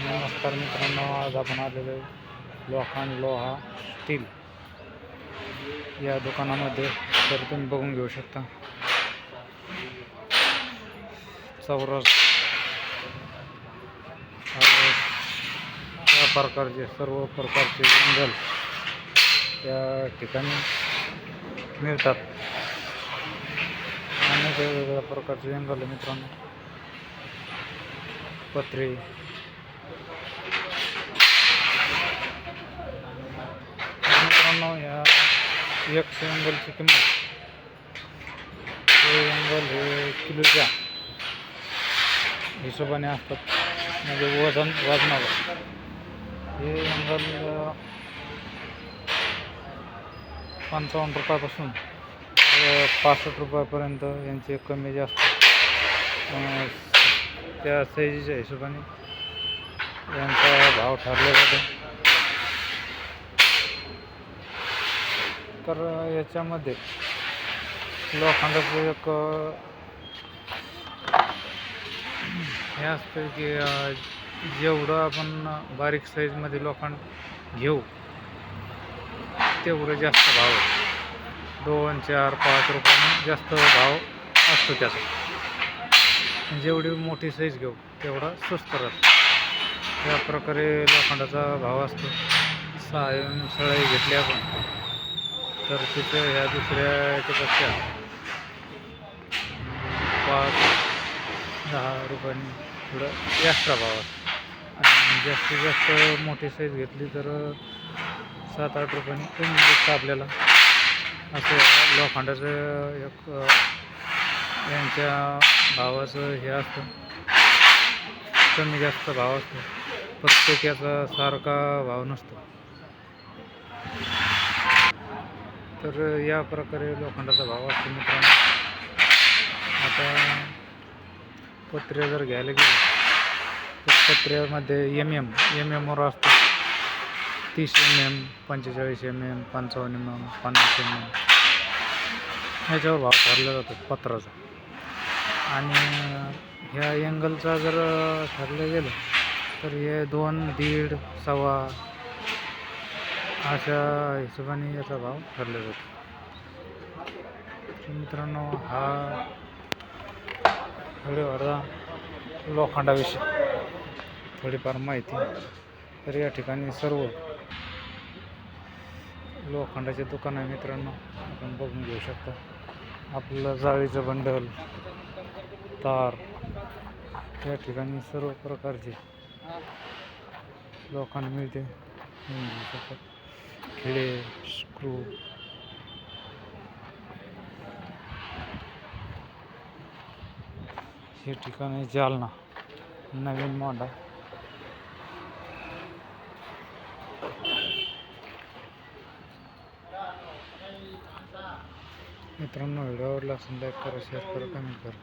नमस्कार मित्रांनो, आज आपण आलेलो आहे लोखंड लोहा स्टील या दुकानामध्ये. तर तुम्ही बघून घेऊ शकता चौरस या प्रकारचे सर्व प्रकारचे जंगल या ठिकाणी मिळतात. अनेक वेगवेगळ्या प्रकारचे जंगल आहे मित्रांनो. पत्रे, मित्रांनो या एक एंगलची किंमत, हे एंगल हे किलोच्या हिशोबाने असतात, म्हणजे वजनावर. हे एंगल 55 रुपयापासून 65 रुपयापर्यंत यांचे कमी जास्त त्या साईजच्या हिशोबाने यांचा भाव ठरला जातो. तर याच्यामध्ये लोखंडाचं एक हे असतं की जेवढं आपण बारीक साईजमध्ये लोखंड घेऊ तेवढं जास्त भाव आहे. 2, 4, 5 रुपयाने जास्त भाव असतो त्याचा. जेवढी मोठी साईज घेऊ तेवढा स्वस्त राहतो. या प्रकारे लोखंडाचा भाव असतो. 6 सळई घेतली आपण तर तिथं ह्या दुसऱ्या याच्यापेक्षा 5-10 रुपयांनी थोडं एक्स्ट्रा भाव असतो. आणि जास्तीत जास्त मोठी साईज घेतली तर 7-8 रुपयांनी कमी दिसतं आपल्याला. असं लोखंडाचं एक यांच्या भावाचं हे असतं, कमी जास्त भाव असतो. प्रत्येक याचा सारखा भाव नसतो. तर या प्रकारे लोखंडाचा भाव असतो मित्रांनो. आता पत्रे जर घ्यायला गेले तर पत्र्यामध्ये MM वर असतो. 30 mm, 45 mm, 55 mm, 50 mm ह्याच्यावर भाव ठरला जातो पत्राचा. आणि ह्या एंगलचा जर ठरलं गेलं तर हे 2, 1.5, 1.25 अशा हिशोबाने याचा भाव ठरला जातो. तर मित्रांनो, हा व्हिडिओ लोखंडाविषयी थोडीफार माहिती. तर या ठिकाणी सर्व लोखंडाचे दुकान आहे मित्रांनो, आपण बघून घेऊ शकता. आपलं जाळीचं बंडल, तार, या ठिकाणी सर्व प्रकारचे लोखंड मिळते. घेऊ शकता. खिळे, स्क्रू, हे ठिकाण आहे जालना, नवीन मोंढा. मित्रांनो, व्हिडिओ आवडला असेल लाईक करा, शेअर करा, कमेंट करा.